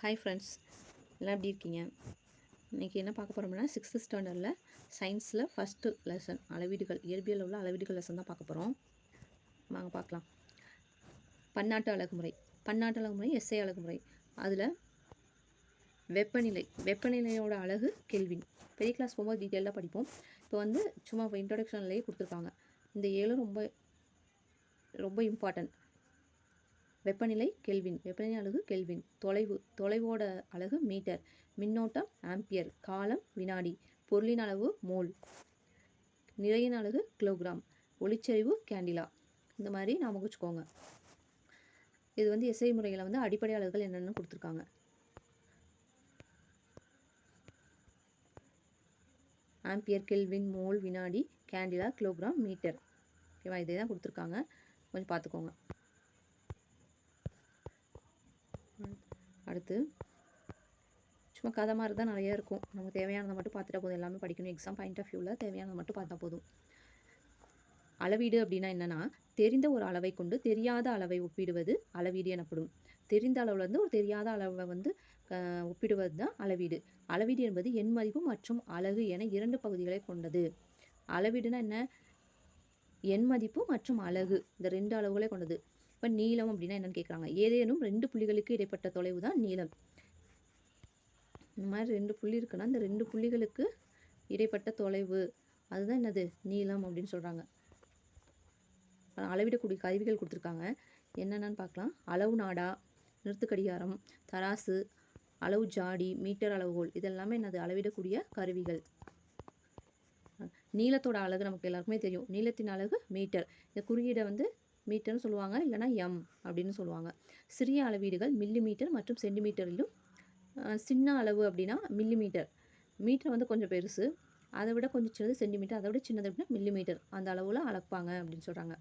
Hi friends, எல்லாம் எப்படி இருக்கீங்க? இன்றைக்கி என்ன பார்க்க போகிறோம்னா 6th ஸ்டாண்டர்டில் சயின்ஸில் ஃபஸ்ட்டு லெசன் அளவீடுகள், இயற்பியல் உள்ள அளவீடுகள் லெசன் தான் பார்க்க போகிறோம். வாங்க பார்க்கலாம். பன்னாட்டு அழகுமுறை. பன்னாட்டு அழகுமுறை எஸ்ஐ அழகுமுறை. அதில் வெப்பநிலையோட அழகு கெல்வின். பெரிய கிளாஸ் போகும்போது டீட்டெயிலாக படிப்போம். இப்போ வந்து சும்மா இன்ட்ரொடக்ஷன்லேயே கொடுத்துருக்காங்க. இந்த 7 ரொம்ப இம்பார்ட்டன்ட். வெப்பநிலை கெல்வின், வெப்பநிலை அலகு கெல்வின். தொலைவோட அலகு மீட்டர். மின்னோட்டம் ஆம்பியர். காலம் வினாடி. பொருளின் அளவு மோல். நிறையின் அலகு கிலோகிராம். ஒளிச்செறிவு கேண்டிலா. இந்த மாதிரி ஞாபகம் வச்சுக்கோங்க. இது வந்து எஸ்ஐ முறைகளை வந்து அடிப்படை அலகுகள் என்னென்னு கொடுத்துருக்காங்க. ஆம்பியர், கெல்வின், மோல், வினாடி, கேண்டிலா, கிலோகிராம், மீட்டர். ஓகேவா? இதே தான் கொடுத்துருக்காங்க, கொஞ்சம் பார்த்துக்கோங்க. அடுத்து சும்மா கதை மாதிரி தான் நிறைய இருக்கும். நமக்கு தேவையானதை மட்டும் பார்த்துட்டா போதும். எல்லாமே படிக்கணும். எக்ஸாம் பாயிண்ட் ஆஃப் வியூவில் தேவையானதை மட்டும் பார்த்தா போதும். அளவீடு அப்படின்னா என்னென்னா, தெரிந்த ஒரு அளவை கொண்டு தெரியாத அளவை ஒப்பிடுவது அளவீடு எனப்படும். தெரிந்த அளவுலேருந்து ஒரு தெரியாத அளவை வந்து ஒப்பிடுவது தான் அளவீடு. அளவீடு என்பது எண் மதிப்பு மற்றும் அலகு என 2 பகுதிகளை கொண்டது. அளவீடுனா என்ன? எண் மதிப்பு மற்றும் அலகு, இந்த 2 அளவுகளே கொண்டது. இப்போ நீளம் அப்படின்னா என்னன்னு கேட்குறாங்க. ஏதேனும் 2 புள்ளிகளுக்கு இடைப்பட்ட தொலைவு தான் நீளம். இந்த மாதிரி 2 புள்ளி இருக்குன்னா இந்த 2 புள்ளிகளுக்கு இடைப்பட்ட தொலைவு அதுதான் என்னது? நீளம் அப்படின்னு சொல்கிறாங்க. அளவிடக்கூடிய கருவிகள் கொடுத்துருக்காங்க. என்னென்னு பார்க்கலாம். அளவு நாடா, நிறுத்துக்கடிகாரம், தராசு, அளவு ஜாடி, மீட்டர் அளவுகோல், இதெல்லாமே என்னது? அளவிடக்கூடிய கருவிகள். நீளத்தோட அலகு நமக்கு எல்லாருக்குமே தெரியும். நீளத்தின் அலகு மீட்டர். இந்த குறியீடை வந்து மீட்டர்னு சொல்லுவாங்க, இல்லைனா எம் அப்படின்னு சொல்லுவாங்க. சிறிய அளவீடுகள் மில்லி மீட்டர் மற்றும் சென்டிமீட்டரிலும், சின்ன அளவு அப்படின்னா மில்லி மீட்டர். மீட்டர் வந்து கொஞ்சம் பெருசு, அதை விட கொஞ்சம் சின்னது சென்டிமீட்டர், அதை விட சின்னது அப்படின்னா மில்லி மீட்டர். அந்த அளவில் அளப்பாங்க அப்படின்னு சொல்கிறாங்க.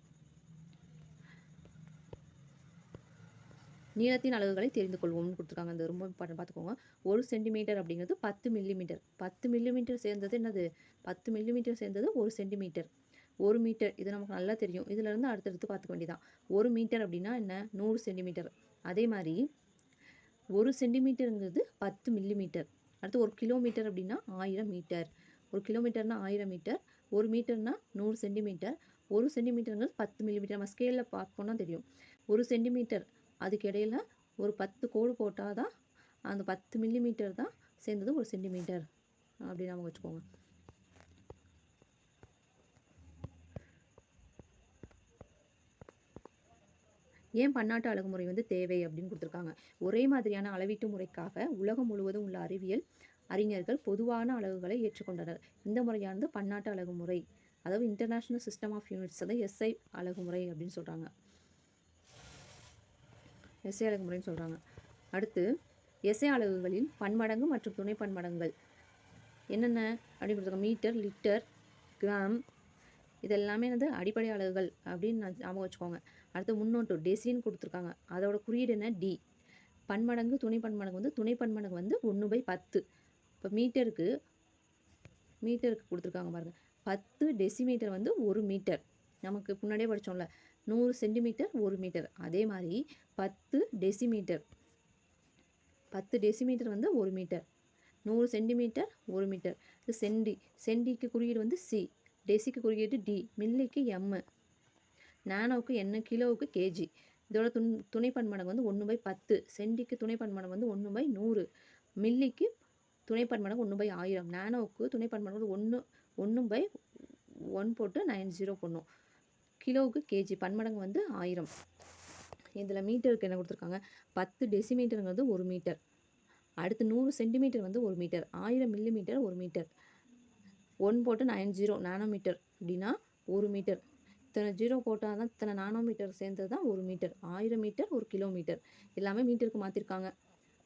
நீளத்தின் அலகுகளை தெரிந்து கொள்வோம்னு கொடுத்துருக்காங்க. அந்த ரொம்ப இம்பார்ட்டன் பார்த்துக்கோங்க. 1 சென்டிமீட்டர் அப்படிங்கிறது 10 மில்லிமீட்டர். 10 மில்லிமீட்டர் சேர்ந்தது என்னது? 10 மில்லிமீட்டர் சேர்ந்தது 1 சென்டிமீட்டர். 1 மீட்டர், இது நமக்கு நல்லா தெரியும். இதிலேருந்து அடுத்தடுத்து பார்த்துக்க வேண்டியதான். 1 மீட்டர் அப்படின்னா என்ன? 100 சென்டிமீட்டர். அதே மாதிரி 1 சென்டிமீட்டருங்கிறது 10 மில்லிமீட்டர். அடுத்து 1 கிலோமீட்டர் அப்படின்னா 1000 மீட்டர். 1 கிலோமீட்டர்னா 1000 மீட்டர். 1 மீட்டர்னா 100 சென்டிமீட்டர். 1 சென்டிமீட்டருங்கிறது 10 மில்லிமீட்டர். நம்ம ஸ்கேலில் பார்ப்போம்னா தெரியும். 1 சென்டிமீட்டர் அதுக்கு இடையில் ஒரு 10 கோடு போட்டால் தான் அந்த 10 மில்லிமீட்டர் தான் சேர்ந்தது 1 சென்டிமீட்டர் அப்படின்னு நம்ம வச்சுக்கோங்க. ஏன் பன்னாட்டு அழகுமுறை வந்து தேவை அப்படின்னு கொடுத்துருக்காங்க. ஒரே மாதிரியான அளவீட்டு முறைக்காக உலகம் முழுவதும் உள்ள அறிஞர்கள் பொதுவான அலகுகளை ஏற்றுக்கொண்டனர். இந்த முறையானது பன்னாட்டு அழகுமுறை, அதாவது இன்டர்நேஷ்னல் சிஸ்டம் ஆஃப் யூனிட்ஸ், அதாவது எஸ்ஐ அலகுமுறை அப்படின்னு சொல்கிறாங்க. எஸ்ஐ அலகுமுறைன்னு சொல்கிறாங்க. அடுத்து எஸ்ஐ அலகுகளில் பன்மடங்கு மற்றும் துணை பன்மடங்குகள் என்னென்ன அப்படின்னு கொடுத்துருக்காங்க. மீட்டர், லிட்டர், கிராம், இதெல்லாமே வந்து அடிப்படை அலகுகள் அப்படின்னு ஞாபகம் வச்சுக்கோங்க. அடுத்து முன்னோட்டு டெசின்னு கொடுத்துருக்காங்க. அதோட குறியீடு என்ன? டி. பன்மடங்கு, துணை பன்மடங்கு வந்து துணை பன்மடங்கு வந்து 1/10. இப்போ மீட்டருக்கு கொடுத்துருக்காங்க பாருங்கள். 10 டெசிமீட்டர் வந்து 1 மீட்டர். நமக்கு முன்னாடியே படித்தோம்ல, 100 சென்டிமீட்டர் 1 மீட்டர். அதே மாதிரி 10 டெசிமீட்டர் வந்து 1 மீட்டர். 100 centimetre 1 metre. இது சென்டிக்கு குறியீடு வந்து சி, டெசிக்கு குறியீடு டி, மில்லிக்கு எம், நானோவுக்கு என்ன, கிலோவுக்கு கேஜி. இதோட துணை பன்மடங்கு வந்து 1/10. சென்டிக்கு துணை பன்மடங்கு வந்து 1/100. மில்லிக்கு துணை பன்மடங்கு 1/1000. நானோவுக்கு துணை பன்மடங்கு 1/1 போட்டு 90 போடணும். கிலோவுக்கு கேஜி, பன்மடங்கு வந்து 1000. இதில் மீட்டருக்கு என்ன கொடுத்துருக்காங்க? 10 டெசிமீட்டருங்கிறது 1 மீட்டர். அடுத்து 100 சென்டிமீட்டர் வந்து 1 மீட்டர். 1000 millimetre 1 metre. 1 போட்டு 90 நானோமீட்டர் அப்படின்னா 1 மீட்டர். இத்தனை 0 போட்டால் தான் இத்தனை நானோமீட்டர் சேர்ந்தது தான் 1 மீட்டர். 1000 metre 1 kilometre. எல்லாமே மீட்டருக்கு மாற்றிருக்காங்க.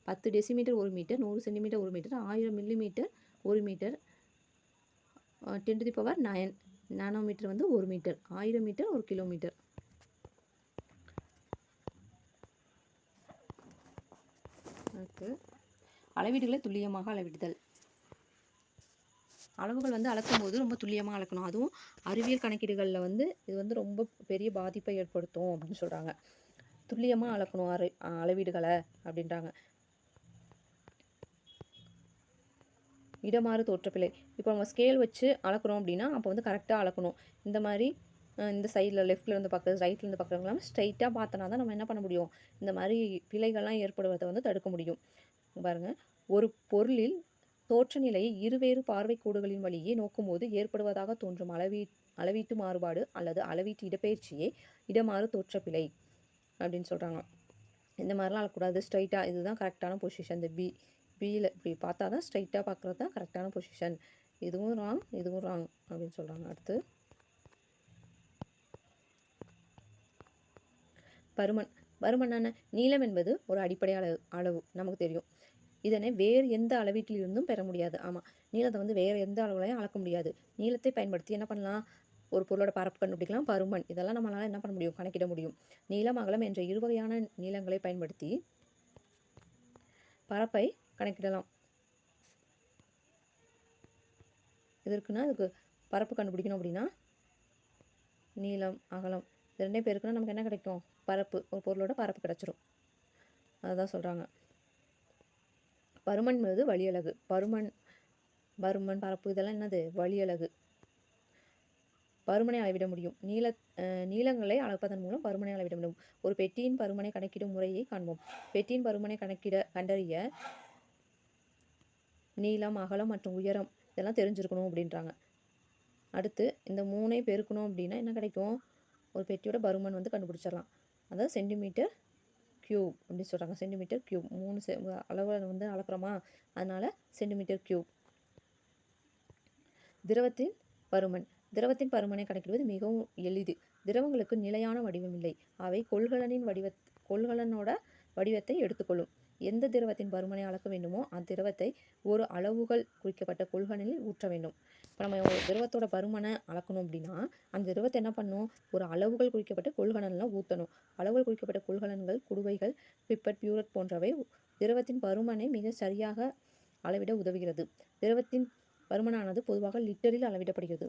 10 decimetre 1 metre, 100 centimetre 1 metre, 1000 millimetre 1 metre, 10⁹ nanometre வந்து 1 மீட்டர், 1000 மீட்டர் 1 கிலோமீட்டர். அடுத்து அளவீடுகளை துல்லியமாக அளவிடுதல். அளவுகள் வந்து அளக்கும்போது ரொம்ப துல்லியமாக அளக்கணும். அதுவும் அறிவியல் கணக்கீடுகளில் வந்து இது வந்து ரொம்ப பெரிய பாதிப்பை ஏற்படுத்தும் அப்படின்னு சொல்கிறாங்க. துல்லியமாக அளக்கணும் அளவீடுகளை அப்படின்றாங்க. இடமாறு தோற்றப்பிழை. இப்போ நம்ம ஸ்கேல் வச்சு அளக்குறோம் அப்படின்னா அப்போ வந்து கரெக்டாக அளக்கணும். இந்த மாதிரி இந்த சைடில் லெஃப்ட்லேருந்து பார்க்குறது ரைட்லேருந்து பார்க்குறதுலாம் ஸ்ட்ரைட்டாக பார்த்தோன்னா தான் நம்ம என்ன பண்ண முடியும், இந்த மாதிரி பிழைகள்லாம் ஏற்படுவதை வந்து தடுக்க முடியும். பாருங்கள், ஒரு பொருளில் தோற்ற நிலையை இருவேறு பார்வை கோடுகளின் வழியே நோக்கும்போது ஏற்படுவதாக தோன்றும் அளவீட்டு மாறுபாடு அல்லது அளவீட்டு இடப்பெயர்ச்சியே இடமாறு தோற்றப்பிழை அப்படின்னு சொல்கிறாங்க. இந்த மாதிரிலாம் அளக்கூடாது, ஸ்ட்ரைட்டாக இதுதான் கரெக்டான பொசிஷன். இந்த பியில் இப்படி பார்த்தா தான் ஸ்ட்ரைட்டாக பார்க்குறது தான் கரெக்டான பொசிஷன். இதுவும் ராங், இதுவும் ராங் அப்படின்னு சொல்கிறாங்க. அடுத்து பருமன். பருமனான நீளம் என்பது ஒரு அடிப்படை அளவு நமக்கு தெரியும். இதனை வேறு எந்த அளவீட்டிலிருந்தும் பெற முடியாது. ஆமாம், நீளத்தை வந்து வேறு எந்த அளவுலையும் அளக்க முடியாது. நீளத்தை பயன்படுத்தி என்ன பண்ணலாம், ஒரு பொருளோட பரப்பு கண்டுபிடிக்கலாம். பருமன் இதெல்லாம் நம்மளால் என்ன பண்ண முடியும், கணக்கிட முடியும். நீளம் அகலம் என்ற இருவகையான நீளங்களை பயன்படுத்தி பரப்பை கணக்கிடலாம். இதுக்குன்னா இதுக்கு பரப்பு கண்டுபிடிக்கணும் அப்படின்னா நீளம் அகலம் இது ரெண்டே பேருக்குன்னா நமக்கு என்ன கிடைக்கும், பரப்பு, ஒரு பொருளோட பரப்பு கிடச்சிரும். அதுதான் சொல்கிறாங்க. பருமன் என்பது வழியலகு. பருமன் பரப்பு இதெல்லாம் என்னது, வழியலகு. பருமனை அளவிட முடியும். நீளங்களை அளப்பதன் மூலம் பருமனை அளவிட முடியும். ஒரு பெட்டியின் பருமனை கணக்கிடும் முறையை காண்போம். பெட்டியின் பருமனை கண்டறிய நீளம் அகலம் மற்றும் உயரம் இதெல்லாம் தெரிஞ்சிருக்கணும் அப்படின்றாங்க. அடுத்து இந்த 3 பெருக்கணும் அப்படின்னா என்ன கிடைக்கும், ஒரு பெட்டியோட பருமன் வந்து கண்டுபிடிச்சிடலாம். அதாவது சென்டிமீட்டர் கியூப் அப்படின்னு சொல்கிறாங்க. சென்டிமீட்டர் கியூப் 3 அளவு வந்து அளக்குறோமா, அதனால் சென்டிமீட்டர் கியூப். திரவத்தின் பருமன். திரவத்தின் பருமனை கணக்கிடுவது மிகவும் எளிது. திரவங்களுக்கு நிலையான வடிவம் இல்லை. அவை கொள்கலனோட வடிவத்தை எடுத்துக்கொள்ளும். எந்த திரவத்தின் பருமனை அளக்க வேண்டுமோ அத்திரவத்தை ஒரு அளவுகள் குறிக்கப்பட்ட கொள்கலனில் ஊற்ற வேண்டும். இப்போ நம்ம ஒரு திரவத்தோட பருமனை அளக்கணும் அப்படின்னா அந்த திரவத்தை என்ன பண்ணணும், ஒரு அளவுகள் குறிக்கப்பட்ட கொள்கலனில் ஊற்றணும். அளவுகள் குறிக்கப்பட்ட கொள்கலன்கள், குடுவைகள், பிப்பட், பியூரட் போன்றவை திரவத்தின் பருமனை மிக சரியாக அளவிட உதவுகிறது. திரவத்தின் பருமனானது பொதுவாக லிட்டரில் அளவிடப்படுகிறது.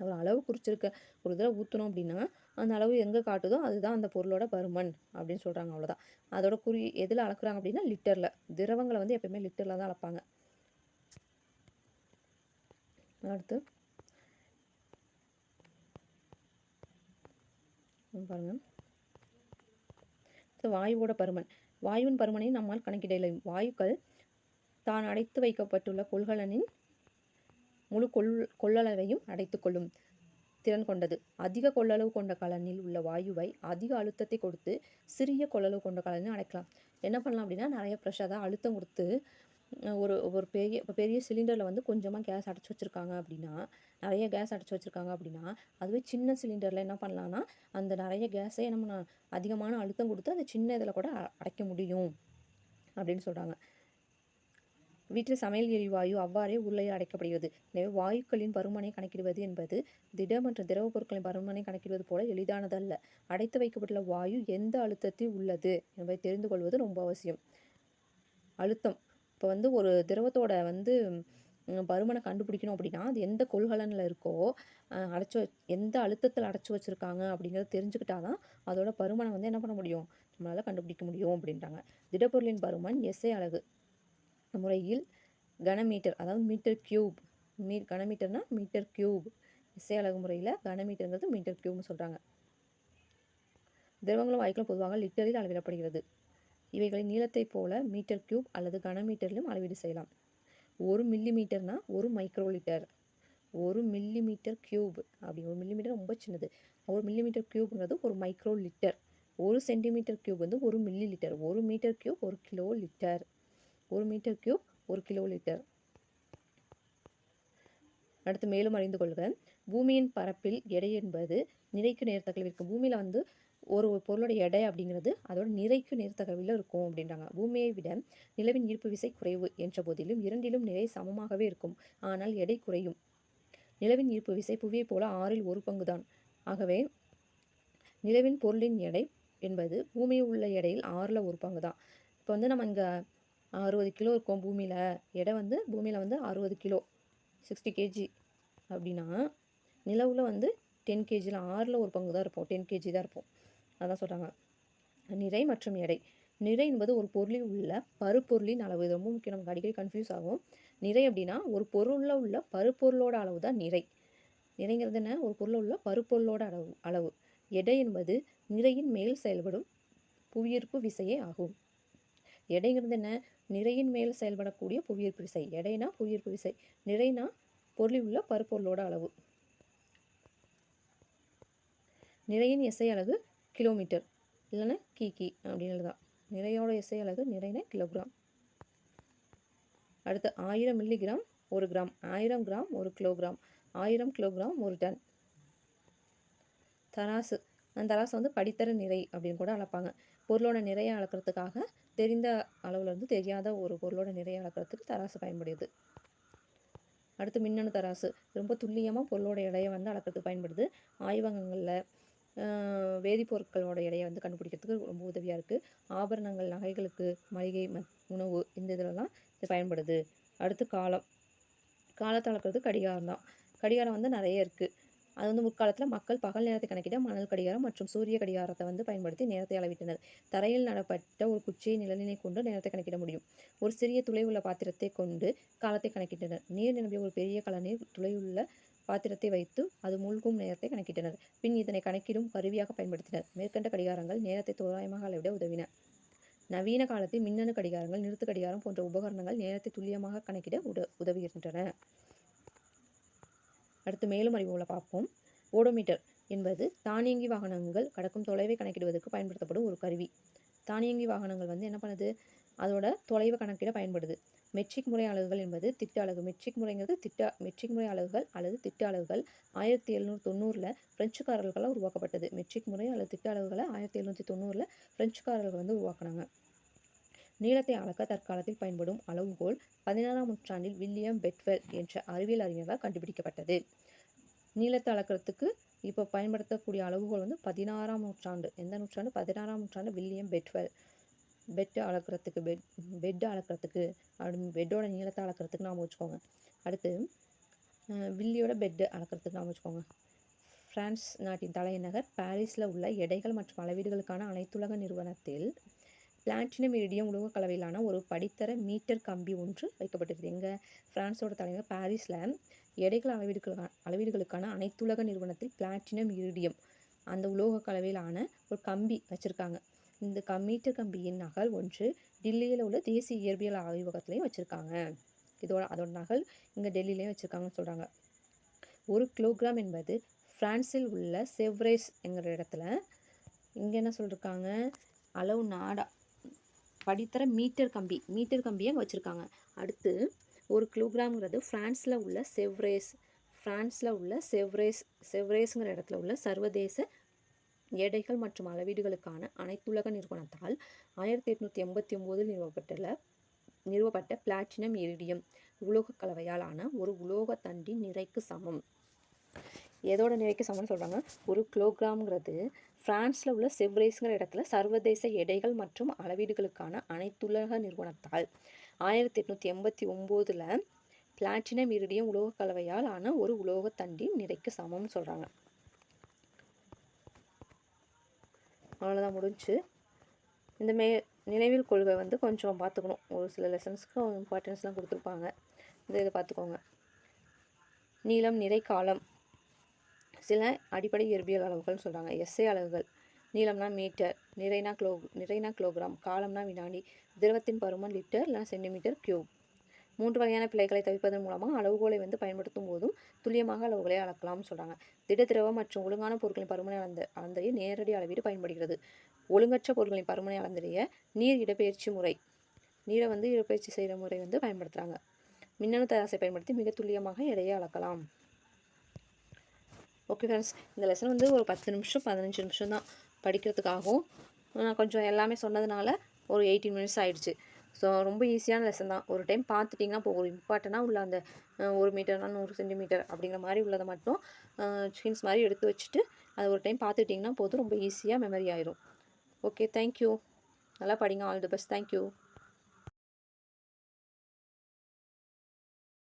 ஒரு அளவு குறிச்சிருக்க ஒரு இதில் ஊற்றணும் அப்படின்னா அந்த அளவு எங்கே காட்டுதோ அதுதான் அந்த பொருளோட பருமன் அப்படின்னு சொல்கிறாங்க. அவ்வளோதான். அதோட எதில் அளக்குறாங்க அப்படின்னா லிட்டரில். திரவங்களை வந்து எப்பயுமே லிட்டரில் தான் அளப்பாங்க. அடுத்து பாருங்க, வாயுவோட பருமன். வாயுவின் பருமனை நம்மால் கணக்கிடலை. வாயுக்கள் தான் அடைத்து வைக்கப்பட்டுள்ள கொள்கலனின் முழு கொள்ளளவையும் அடைத்துக்கொள்ளும் திறன் கொண்டது. அதிக கொள்ளளவு கொண்ட கலனில் உள்ள வாயுவை அதிக அழுத்தத்தை கொடுத்து சிறிய கொள்ளளவு கொண்ட கலனில் அடைக்கலாம். என்ன பண்ணலாம் அப்படின்னா நிறைய ப்ரெஷர், அதாவது அழுத்தம் கொடுத்து ஒரு பெரிய சிலிண்டரில் வந்து கொஞ்சமாக கேஸ் அடைச்சி வச்சுருக்காங்க அப்படின்னா, நிறைய கேஸ் அடைச்சி வச்சுருக்காங்க அப்படின்னா அதுவே சின்ன சிலிண்டரில் என்ன பண்ணலான்னா அந்த நிறைய கேஸை நம்ம அதிகமான அழுத்தம் கொடுத்து அந்த சின்ன இதில் கூட அடைக்க முடியும் அப்படின்னு சொல்கிறாங்க. வீட்டில் சமையல் எரிவாயு அவ்வாறே உருளையில் அடைக்கப்படுகிறது. எனவே வாயுக்களின் பருமனை கணக்கிடுவது என்பது திட மற்றும் திரவ பொருட்களின் பருமனை கணக்கிடுவது போல எளிதானதல்ல. அடைத்து வைக்கப்பட்டுள்ள வாயு எந்த அழுத்தத்தில் உள்ளது என்பதை தெரிந்து கொள்வது ரொம்ப அவசியம். அழுத்தம். இப்போ வந்து ஒரு திரவத்தோட வந்து பருமனை கண்டுபிடிக்கணும் அப்படின்னா அது எந்த கொள்கலனில் இருக்கோ எந்த அழுத்தத்தில் அடைச்சி வச்சுருக்காங்க அப்படிங்கிறத தெரிஞ்சுக்கிட்டாதான் அதோட பருமனை வந்து என்ன பண்ண முடியும், நம்மளால் கண்டுபிடிக்க முடியும் அப்படின்றாங்க. திடப்பொருளின் பருமன் எஸ்ஐ அலகு முறையில் கனமீட்டர், அதாவது மீட்டர் கியூப். கனமீட்டர்னா மீட்டர் கியூப். எஸ்ஐ அலகு முறையில் கனமீட்டருங்கிறது மீட்டர் கியூப்னு சொல்கிறாங்க. திரவங்களும் வாயுக்களும் பொதுவாக லிட்டரில் அளவிடப்படுகிறது. இவைகளின் நீளத்தை போல மீட்டர் கியூப் அல்லது கனமீட்டரிலும் அளவீடு செய்யலாம். 1 மில்லிமீட்டர்னா 1 மைக்ரோ லிட்டர். 1 மில்லிமீட்டர் கியூப் அப்படி 1 மில்லிமீட்டர் ரொம்ப சின்னது. 1 மில்லிமீட்டர் கியூப்ங்கிறது 1 மைக்ரோ லிட்டர். 1 சென்டிமீட்டர் கியூப் வந்து 1 millilitre. 1 metre cube 1 kilolitre. 1 metre cube 1 kilolitre. அடுத்து மேலும் அறிந்து கொள்க. பூமியின் பரப்பில் எடை என்பது நிறைக்கு நேர்த்தகவில் இருக்கும். பூமியில் வந்து ஒரு பொருளோட எடை அப்படிங்கிறது அதோட நிறைக்கு நேர்த்தகவில் இருக்கும் அப்படின்றாங்க. பூமியை விட நிலவின் ஈர்ப்பு விசை குறைவு என்ற போதிலும் இரண்டிலும் நிறை சமமாகவே இருக்கும். ஆனால் எடை குறையும். நிலவின் ஈர்ப்பு விசை புவியை போல 6ல் 1 பங்கு தான். ஆகவே நிலவின் பொருளின் எடை என்பது பூமியில் உள்ள எடையில் 6ல் 1 பங்கு தான். இப்போ வந்து நம்ம இங்கே 60 கிலோ இருக்கும் பூமியில், எடை வந்து பூமியில் வந்து 60 கிலோ 60 கேஜி அப்படின்னா நிலவில் வந்து 10 கேஜியில் 6ல் 1 பங்கு தான் இருப்போம், 10 கேஜி தான் இருப்போம். அதான் சொல்கிறாங்க. நிறை மற்றும் எடை. நிறை என்பது ஒரு பொருளில் உள்ள பருப்பொருளின் அளவு. இது ரொம்ப முக்கியம், நமக்கு அடிக்கடி கன்ஃபியூஸ் ஆகும். நிறை அப்படின்னா ஒரு பொருளில் உள்ள பருப்பொருளோட அளவு தான் நிறை. நிறைங்கிறது என்ன? ஒரு பொருளில் உள்ள பருப்பொருளோட அளவு. எடை என்பது நிறையின் மேல் செயல்படும் புவியீர்ப்பு விசையே ஆகும். எடைங்கிறது என்ன? நிறையின் மேல் செயல்படக்கூடிய புவியீர்ப்பு விசை. எடைனா புவியீர்ப்பு விசை, நிறைனா பொருளில் உள்ள பருப்பொருளோட அளவு. நிறையின் எஸ்ஐ அலகு கிலோமீட்டர், இல்லைன்னா கி அப்படின்னு எழுதலாம். நிறையோட எஸ்ஐ அலகு நிறைனா கிலோகிராம். அடுத்து 1000 milligram 1 gram, 1000 gram 1 kilogram, 1000 kilogram 1 tonne. தராசு, அந்த தராசு வந்து படித்தர நிறை அப்படின்னு கூட அளப்பாங்க. பொருளோட நிறைய அளக்கிறதுக்காக தெரிந்த அளவுலேருந்து தெரியாத ஒரு பொருளோட நிறைய அளக்கிறதுக்கு தராசு பயன்படுது. அடுத்து மின்னணு தராசு, ரொம்ப துல்லியமாக பொருளோட எடையை வந்து அளக்கிறதுக்கு பயன்படுது. ஆய்வகங்களில் வேதிப்பொருட்களோட எடையை வந்து கண்டுபிடிக்கிறதுக்கு ரொம்ப உதவியாக இருக்குது. ஆபரணங்கள், நகைகளுக்கு, மளிகை, உணவு, இந்த இதிலலாம் இது பயன்படுது. அடுத்து காலத்தை அளக்கிறது கடிகாரம் தான். கடிகாரம் வந்து நிறைய இருக்குது. அது வந்து முற்காலத்தில் மக்கள் பகல் நேரத்தை கணக்கிட மணல் கடிகாரம் மற்றும் சூரிய கடிகாரத்தை வந்து பயன்படுத்தி நேரத்தை அளவிட்டனர். தரையில் நடப்பட்ட ஒரு குச்சியை நிழலினை கொண்டு நேரத்தை கணக்கிட முடியும். ஒரு சிறிய துளை உள்ள பாத்திரத்தை கொண்டு காலத்தை கணக்கிட்டனர். நீர் நிரம்பிய ஒரு பெரிய கலனில் துளையுள்ள பாத்திரத்தை வைத்து அது மூழ்கும் நேரத்தை கணக்கிட்டனர். பின் இதனை கணக்கிடும் கருவியாக பயன்படுத்தினர். மேற்கண்ட கடிகாரங்கள் நேரத்தை தோராயமாக அளவிட உதவின. நவீன காலத்தில் மின்னணு கடிகாரங்கள், நிறுத்து கடிகாரம் போன்ற உபகரணங்கள் நேரத்தை துல்லியமாக கணக்கிட உதவுகின்றன. அடுத்து மேலும் அறிவுகளை பார்ப்போம். ஓடோமீட்டர் என்பது தானியங்கி வாகனங்கள் கடக்கும் தொலைவை கணக்கிடுவதற்கு பயன்படுத்தப்படும் ஒரு கருவி. தானியங்கி வாகனங்கள் வந்து என்ன பண்ணுது? அதோட தொலைவை கணக்கிட பயன்படுது. மெட்ரிக் முறை அலகுகள் என்பது திட்ட அலகு. மெட்ரிக் முறை அலகுகள் அல்லது திட்ட அலகுகள் 1790 பிரெஞ்சுக்காரர்களால் உருவாக்கப்பட்டது. மெட்ரிக் முறை அல்லது திட்ட அலகுகளை 1790 பிரெஞ்சுக்காரர்கள் வந்து உருவாக்குனாங்க. நீளத்தை அளக்க தற்காலத்தில் பயன்படும் அளவுகோல் 16ஆம் நூற்றாண்டில் வில்லியம் பெட்வெல் என்ற அறிவியல் அறிஞரால் கண்டுபிடிக்கப்பட்டது. நீளத்தை அளக்கிறதுக்கு இப்போ பயன்படுத்தக்கூடிய அளவுகோல் வந்து 16ஆம் நூற்றாண்டு. எந்த நூற்றாண்டு? 16ஆம் நூற்றாண்டு வில்லியம் பெட்வெல். பெட் அளக்கிறதுக்கு பெட்டோட நீளத்தை அளக்கிறதுக்கு நாம வச்சுக்கோங்க. அடுத்து வில்லியோட பெட்டு அளக்கிறதுக்கு நாம வச்சுக்கோங்க. பிரான்ஸ் நாட்டின் தலைநகர் பாரிஸில் உள்ள எடைகள் மற்றும் அளவீடுகளுக்கான அனைத்துலக நிறுவனத்தில் பிளாட்டினம் இரிடியம் உலோக கலவையிலான ஒரு படித்தர மீட்டர் கம்பி ஒன்று வைக்கப்பட்டிருக்கு. எங்கே? பிரான்ஸோட தலைநகர் பாரிஸில் எடைகள் அளவீடுகளுக்கான அனைத்துலக நிறுவனத்தில் பிளாட்டினம் இரிடியம் அந்த உலோக கலவையிலான ஒரு கம்பி வச்சுருக்காங்க. இந்த மீட்டர் கம்பியின் நகல் ஒன்று டில்லியில் உள்ள தேசிய இயற்பியல் ஆய்வகத்திலையும் வச்சுருக்காங்க. அதோட நகல் இங்கே டெல்லியிலையும் வச்சுருக்காங்கன்னு சொல்கிறாங்க. 1 கிலோகிராம் என்பது பிரான்சில் உள்ள செவ்ரேஸ் என்கிற இடத்துல இங்கே என்ன சொல்லியிருக்காங்க? அளவு நாடா படித்தர மீட்டர் கம்பியை அங்கே வச்சுருக்காங்க. அடுத்து 1 கிலோகிராம்ங்கிறது பிரான்ஸில் உள்ள செவ்ரேஸ்ங்கிற இடத்துல உள்ள சர்வதேச எடைகள் மற்றும் அளவீடுகளுக்கான அனைத்துலக நிறுவனத்தால் 1889 நிறுவப்பட்ட பிளாட்டினம் இரிடியம் உலோக கலவையால் ஆன ஒரு உலோக தண்டின் நிறைக்கு சமம். எதோட நிறைக்கு சமம்னு சொல்கிறாங்க? 1 கிலோகிராம்ங்கிறது பிரான்ஸில் உள்ள செவ்ரேஸ்ங்கிற இடத்துல சர்வதேச எடைகள் மற்றும் அளவீடுகளுக்கான அனைத்துலக நிறுவனத்தால் 1889 பிளாட்டினம் இரிடியம் உலோக கலவையால் ஆன ஒரு உலோக தண்டின் நிறைக்கு சமம்னு சொல்கிறாங்க. அவ்வளோதான், முடிஞ்சு. இந்த நினைவில் கொள்கை வந்து கொஞ்சம் பார்த்துக்கணும். ஒரு சில லெசன்ஸ்க்கு இம்பார்ட்டன்ஸ்லாம் கொடுத்துருப்பாங்க. இதை பார்த்துக்கோங்க. நீளம், நிறை, காலம் சில அடிப்படை இயற்பியல் அளவுகள்னு சொல்கிறாங்க. எஸ்ஐ அலகுகள். நீளம்னா மீட்டர், நிறைனா கிலோகிராம், காலம்னா வினாடி, திரவத்தின் பருமன் லிட்டர் இல்லைனா சென்டிமீட்டர் கியூப். 3 வகையான பிழைகளை தவிர்ப்பதன் மூலமாக அளவுகோலை வந்து பயன்படுத்தும் போதும் துல்லியமாக அளவுகளை அளக்கலாம்னு சொல்கிறாங்க. திட, திரவ மற்றும் ஒழுங்கான பொருட்களின் பருமனை அளந்தறிய நேரடி அளவீடு பயன்படுகிறது. ஒழுங்கற்ற பொருட்களின் பருமனை அளந்தறிய நீர் இடப்பெயர்ச்சி முறை, நீரை வந்து இடப்பெயர்ச்சி செய்கிற முறை வந்து பயன்படுத்துகிறாங்க. மின்னணு தராசை பயன்படுத்தி மிக துல்லியமாக எடையை அளக்கலாம். ஓகே ஃப்ரெண்ட்ஸ், இந்த லெசன் வந்து ஒரு 10 நிமிஷம் 15 நிமிஷம் தான் படிக்கிறதுக்காகவும் நான் கொஞ்சம் எல்லாமே சொன்னதுனால ஒரு 18 மினிட்ஸ் ஆகிடுச்சு. ஸோ ரொம்ப ஈஸியான லெசன் தான். ஒரு டைம் பார்த்துட்டிங்கன்னா இப்போ ஒரு இம்பார்ட்டனாக உள்ள அந்த 1 மீட்டர்னா 100 சென்டிமீட்டர் அப்படிங்கிற மாதிரி உள்ளதை மட்டும் ஹிண்ட்ஸ் மாதிரி எடுத்து வச்சுட்டு அதை ஒரு டைம் பார்த்துட்டிங்கன்னா போதும், ரொம்ப ஈஸியாக மெமரி ஆயிரும். Okay, thank you. நல்லா படிங்க. All the best. தேங்க்யூ.